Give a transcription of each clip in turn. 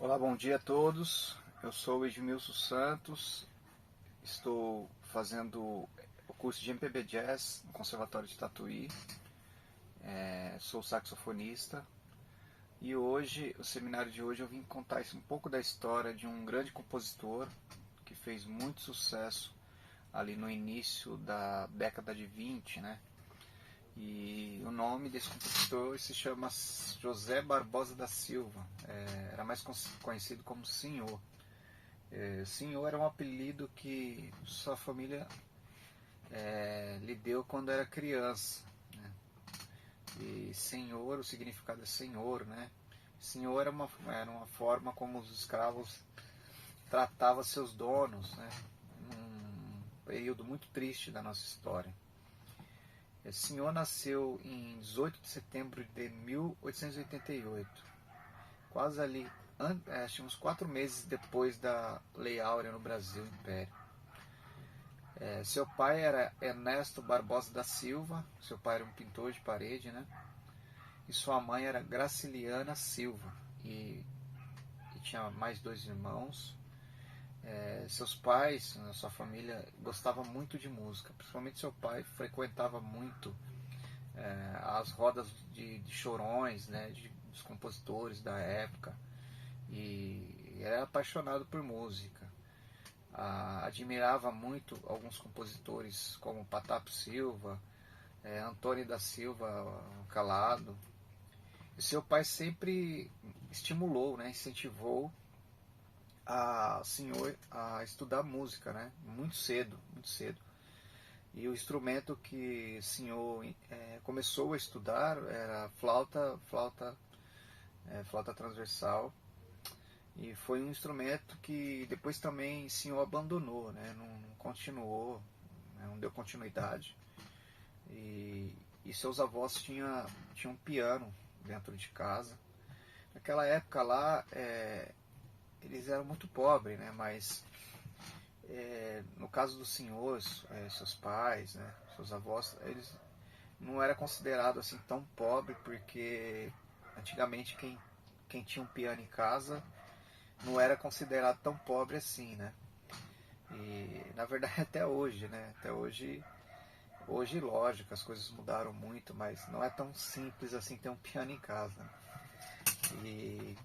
Olá, bom dia a todos. Eu sou o Edmilson Santos, estou fazendo o curso de MPB Jazz no Conservatório de Tatuí, sou saxofonista e hoje, o seminário de hoje, eu vim contar um pouco da história de um grande compositor que fez muito sucesso ali no início da década de 20, né? E o nome desse compositor se chama José Barbosa da Silva, era mais conhecido como Senhor. Senhor era um apelido que sua família lhe deu quando era criança, né? E Senhor, o significado é Senhor, né? Senhor era uma forma como os escravos tratavam seus donos, né? Num período muito triste da nossa história. Senhor nasceu em 18 de setembro de 1888, quase ali, acho uns 4 meses depois da Lei Áurea no Brasil Império. Seu pai era Ernesto Barbosa da Silva, seu pai era um pintor de parede, né? E sua mãe era Graciliana Silva, e tinha mais 2 irmãos. Seus pais, sua família, gostavam muito de música, principalmente seu pai frequentava muito as rodas de chorões, né, dos compositores da época, e era apaixonado por música. Admirava muito alguns compositores como Patapo Silva, Antônio da Silva Calado. E seu pai sempre estimulou, né, incentivou senhor a estudar música, né, muito cedo, muito cedo. E o instrumento que o senhor começou a estudar era flauta transversal. E foi um instrumento que depois também o senhor abandonou, né? Não continuou, né? Não deu continuidade. E seus avós tinham um piano dentro de casa. Naquela época lá, eles eram muito pobres, né? Mas no caso dos senhores, seus pais, né? Seus avós, eles não era considerado assim tão pobre, porque antigamente quem tinha um piano em casa não era considerado tão pobre assim, né? E na verdade até hoje, né? Até hoje, lógico, as coisas mudaram muito, mas não é tão simples assim ter um piano em casa, né? E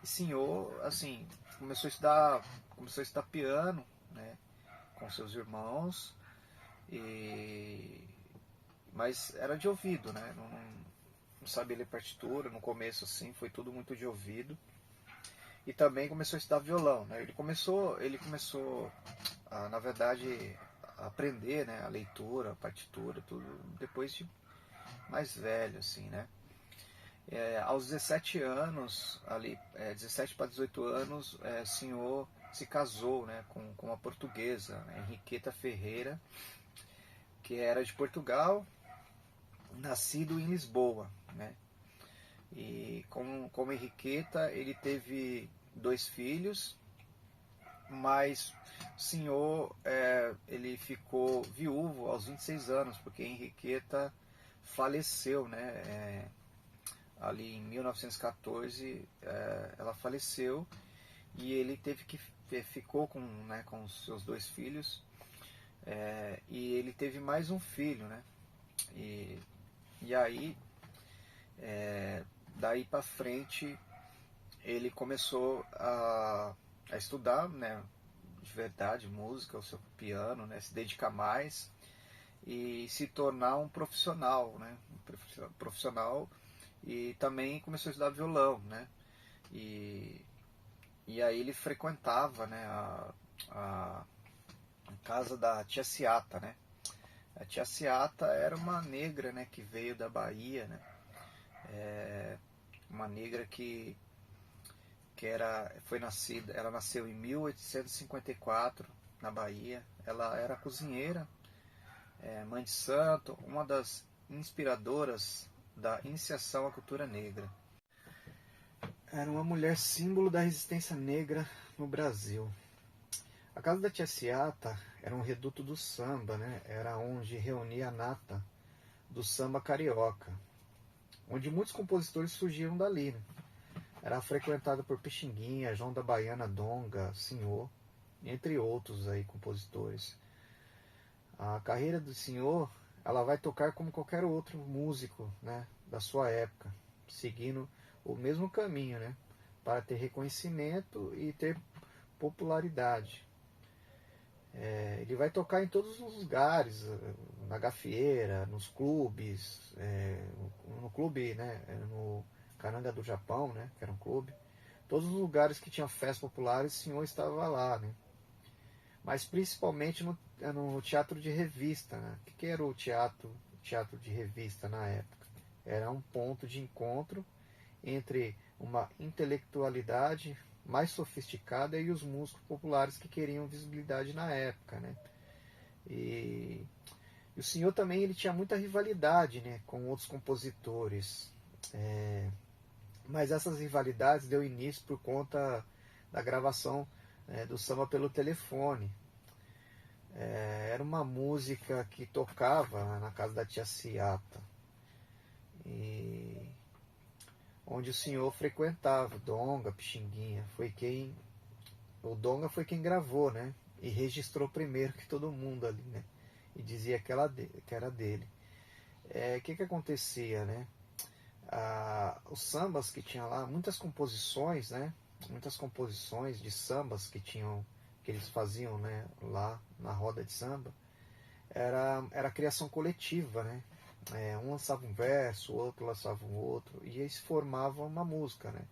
senhor, assim, começou a estudar piano, né? Com seus irmãos, mas era de ouvido, né? Não sabia ler partitura no começo, assim, foi tudo muito de ouvido. E também começou a estudar violão, né? Ele começou na verdade, a aprender, né, a leitura, a partitura, tudo depois de mais velho, assim, né? Aos 17 anos, 17 para 18 anos, o senhor se casou, né, com uma portuguesa, né, Henriqueta Ferreira, que era de Portugal, nascido em Lisboa, né? E como Henriqueta, ele teve 2 filhos, mas o senhor ele ficou viúvo aos 26 anos, porque Henriqueta faleceu, né? Ali em 1914 ela faleceu, e ele ficou com os seus 2 filhos, e ele teve mais um filho, né? E aí daí para frente ele começou a estudar, né, de verdade música, o seu piano, né, se dedicar mais e se tornar um profissional, né, e também começou a estudar violão, né, e aí ele frequentava, né, a casa da tia Ciata, né. A tia Ciata era uma negra, né, que veio da Bahia, né, uma negra ela nasceu em 1854 na Bahia. Ela era cozinheira, mãe de santo, uma das inspiradoras da iniciação à cultura negra. Era uma mulher símbolo da resistência negra no Brasil. A casa da tia Ciata era um reduto do samba, né? Era onde reunia a nata do samba carioca, onde muitos compositores surgiram dali, né? Era frequentado por Pixinguinha, João da Baiana, Donga, Senhor, entre outros aí compositores. A carreira do Senhor, ela vai tocar como qualquer outro músico, né, da sua época, seguindo o mesmo caminho, né, para ter reconhecimento e ter popularidade. Ele vai tocar em todos os lugares, na gafieira, nos clubes, no clube, né, no Cananga do Japão, né, que era um clube. Todos os lugares que tinham festas populares, o senhor estava lá, né? Mas principalmente no teatro de revista, né? O que era o teatro de revista na época? Era um ponto de encontro entre uma intelectualidade mais sofisticada e os músicos populares que queriam visibilidade na época, né? E, e o senhor também ele tinha muita rivalidade, né, com outros compositores. Mas essas rivalidades deu início por conta da gravação do samba pelo telefone. Era uma música que tocava na casa da tia Ciata, e onde o senhor frequentava, Donga, Pixinguinha. O Donga foi quem gravou, né? E registrou primeiro que todo mundo ali, né? E dizia que era dele. Que acontecia, né? Os sambas que tinha lá, muitas composições, né? Muitas composições de sambas que eles faziam, né? Lá na roda de samba, era criação coletiva, né? Um lançava um verso, o outro lançava um outro, e eles formavam uma música, né?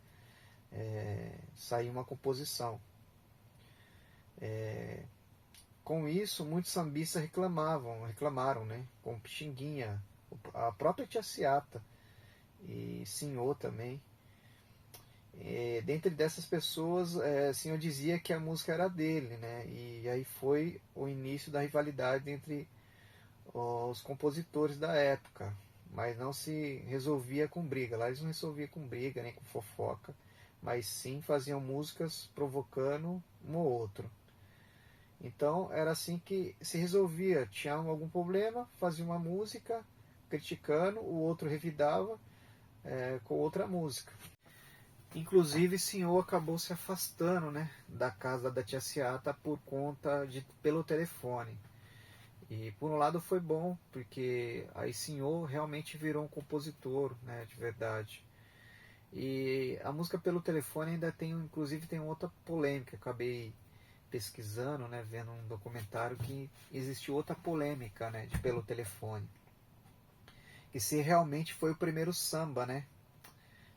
Saía uma composição. Com isso, muitos sambistas reclamaram, né? Com Pixinguinha, a própria tia Ciata e Senhor também. Dentre dessas pessoas, Senhor dizia que a música era dele, né? E aí foi o início da rivalidade entre os compositores da época, mas não se resolvia com briga. Lá eles não resolviam com briga nem com fofoca, mas sim faziam músicas provocando um ou outro. Então era assim que se resolvia. Tinha algum problema, fazia uma música criticando, o outro revidava com outra música. Inclusive, o senhor acabou se afastando, né, da casa da tia Ciata pelo telefone. E por um lado foi bom, porque aí senhor realmente virou um compositor, né, de verdade. E a música pelo telefone ainda inclusive tem outra polêmica. Eu acabei pesquisando, né, vendo um documentário que existiu outra polêmica, né, de pelo telefone. E se realmente foi o primeiro samba, né?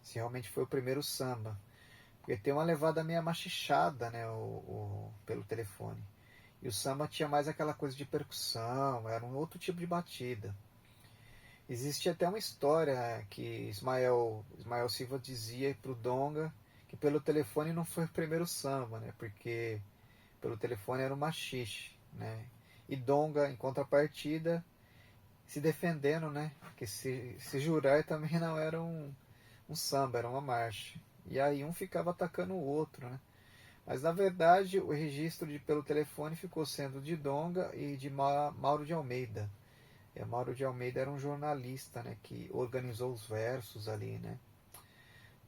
Se realmente foi o primeiro samba. Porque tem uma levada meio machichada, né, pelo telefone. E o samba tinha mais aquela coisa de percussão, era um outro tipo de batida. Existe até uma história que Ismael Silva dizia para o Donga que pelo telefone não foi o primeiro samba, né? Porque pelo telefone era um machixe, né? E Donga, em contrapartida, se defendendo, né? Que se jurar também não era um samba, era uma marcha. E aí um ficava atacando o outro, né? Mas na verdade o registro pelo telefone ficou sendo de Donga e de Mauro de Almeida. Mauro de Almeida era um jornalista, né, que organizou os versos ali, né?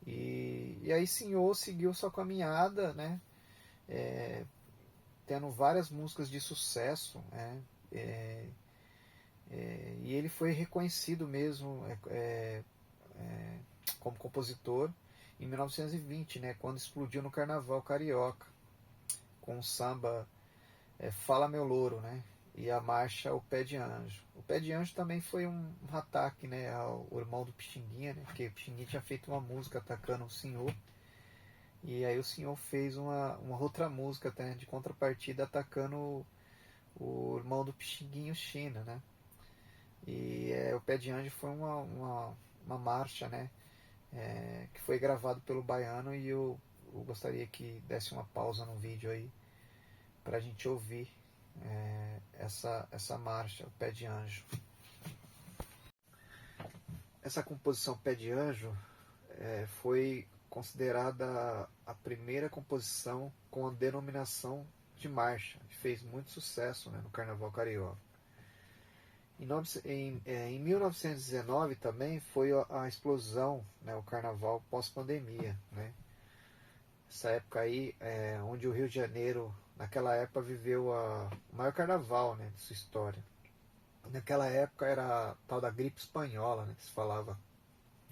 E aí Senhor seguiu sua caminhada, né? Tendo várias músicas de sucesso, né? E ele foi reconhecido mesmo como compositor em 1920, né, quando explodiu no Carnaval Carioca, com o samba Fala Meu Louro, né, e a marcha O Pé de Anjo. O Pé de Anjo também foi um ataque, né, ao irmão do Pixinguinha, né, porque o Pixinguinha tinha feito uma música atacando o senhor, e aí o senhor fez uma outra música até, de contrapartida atacando o irmão do Pixinguinha, China, né. E O Pé de Anjo foi uma marcha, né, que foi gravado pelo Baiano, e eu gostaria que desse uma pausa no vídeo aí para a gente ouvir essa marcha, O Pé de Anjo. Essa composição Pé de Anjo foi considerada a primeira composição com a denominação de marcha, que fez muito sucesso, né, no Carnaval Carioca. Em 1919 também foi a explosão, né, o carnaval pós-pandemia, né? Essa época aí, onde o Rio de Janeiro, naquela época, viveu o maior carnaval, né, de sua história. Naquela época era a tal da gripe espanhola, né, que se falava.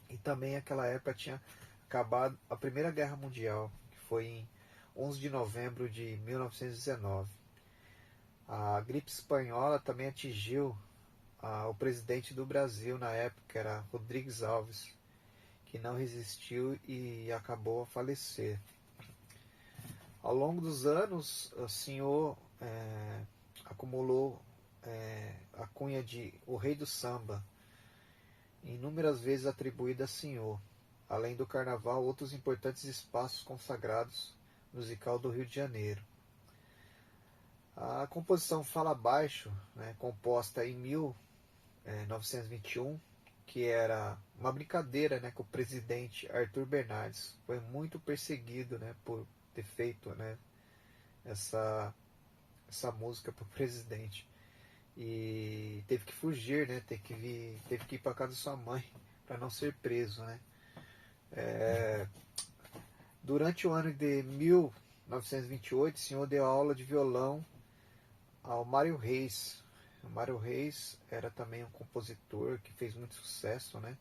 E também naquela época tinha acabado a Primeira Guerra Mundial, que foi em 11 de novembro de 1919. A gripe espanhola também atingiu o presidente do Brasil na época, que era Rodrigues Alves, que não resistiu e acabou a falecer. Ao longo dos anos, o senhor acumulou a cunha de o Rei do Samba, inúmeras vezes atribuída a senhor. Além do carnaval, outros importantes espaços consagrados musical do Rio de Janeiro. A composição Fala Baixo, né, composta em 1921, que era uma brincadeira, né, com o presidente Arthur Bernardes, foi muito perseguido, né, por ter feito, né, essa música para o presidente. E teve que fugir, né, teve que ir para casa de sua mãe para não ser preso, né. Durante o ano de 1928, o senhor deu aula de violão ao Mário Reis. O Mário Reis era também um compositor que fez muito sucesso, né?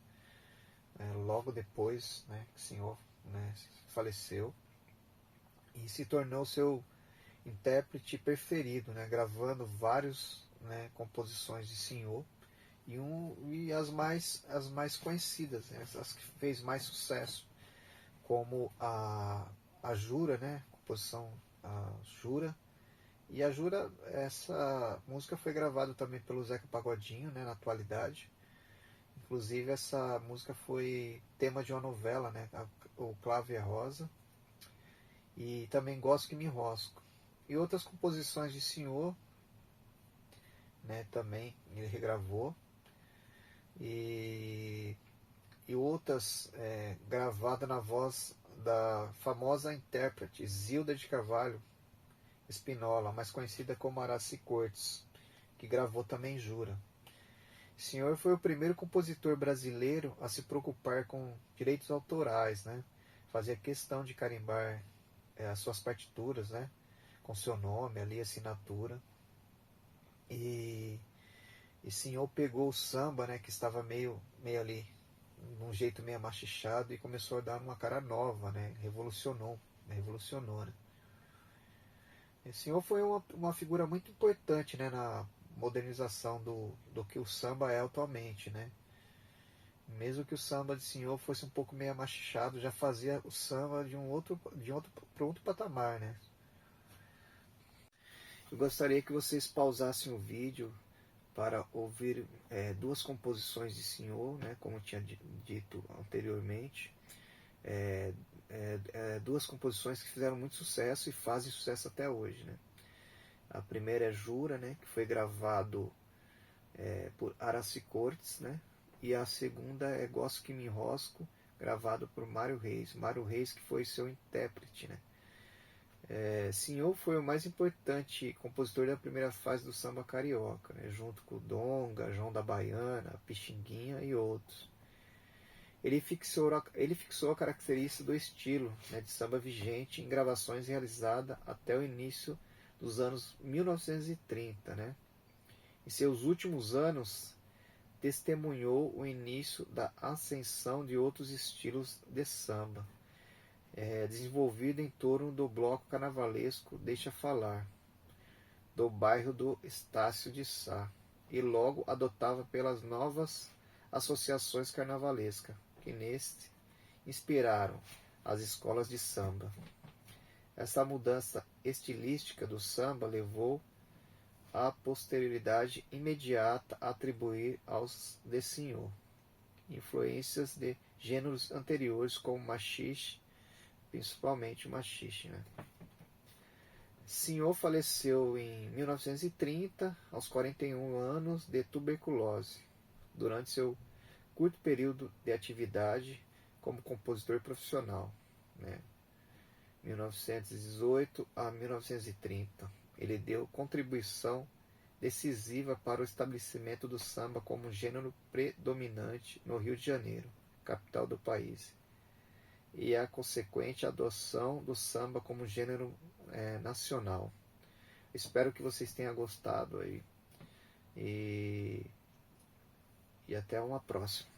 Logo depois, né, que o senhor, né, faleceu, e se tornou seu intérprete preferido, né, gravando várias, né, composições de senhor e as mais conhecidas, né, as que fez mais sucesso, como a Jura, né, composição a Jura. E a Jura, essa música foi gravada também pelo Zeca Pagodinho, né, na atualidade. Inclusive essa música foi tema de uma novela, né, o Clave é Rosa. E também Gosto que me enrosco. E outras composições de senhor, né, também ele regravou. E outras gravadas na voz da famosa intérprete Zilda de Carvalho Espinola, mais conhecida como Araci Cortes, que gravou também Jura. O senhor foi o primeiro compositor brasileiro a se preocupar com direitos autorais, né? Fazia questão de carimbar as suas partituras, né? Com seu nome ali, assinatura. E o senhor pegou o samba, né? Que estava meio ali, de um jeito meio machichado, e começou a dar uma cara nova, né? Revolucionou, né? O senhor foi uma figura muito importante, né, na modernização do que o samba é atualmente, né? Mesmo que o samba de senhor fosse um pouco meio machichado, já fazia o samba para outro patamar, né? Eu gostaria que vocês pausassem o vídeo para ouvir duas composições de senhor, né, como eu tinha dito anteriormente. Duas composições que fizeram muito sucesso e fazem sucesso até hoje, né? A primeira é Jura, né, que foi gravado por Araci Cortes, né? E a segunda é Gosto que me enrosco, gravado por Mário Reis. Mário Reis que foi seu intérprete, né? Senhor foi o mais importante compositor da primeira fase do samba carioca, né? Junto com o Donga, João da Baiana, Pixinguinha e outros. Ele fixou a característica do estilo, né, de samba vigente em gravações realizadas até o início dos anos 1930, né? Em seus últimos anos, testemunhou o início da ascensão de outros estilos de samba, desenvolvido em torno do bloco carnavalesco Deixa Falar, do bairro do Estácio de Sá, e logo adotava pelas novas associações carnavalescas, que neste inspiraram as escolas de samba. Essa mudança estilística do samba levou a posterioridade imediata a atribuir aos de senhor influências de gêneros anteriores como machixe, principalmente o machixe, né? Senhor faleceu em 1930, aos 41 anos, de tuberculose, durante seu curto período de atividade como compositor profissional, né? 1918 a 1930. Ele deu contribuição decisiva para o estabelecimento do samba como gênero predominante no Rio de Janeiro, capital do país, e a consequente adoção do samba como gênero nacional. Espero que vocês tenham gostado aí e até uma próxima.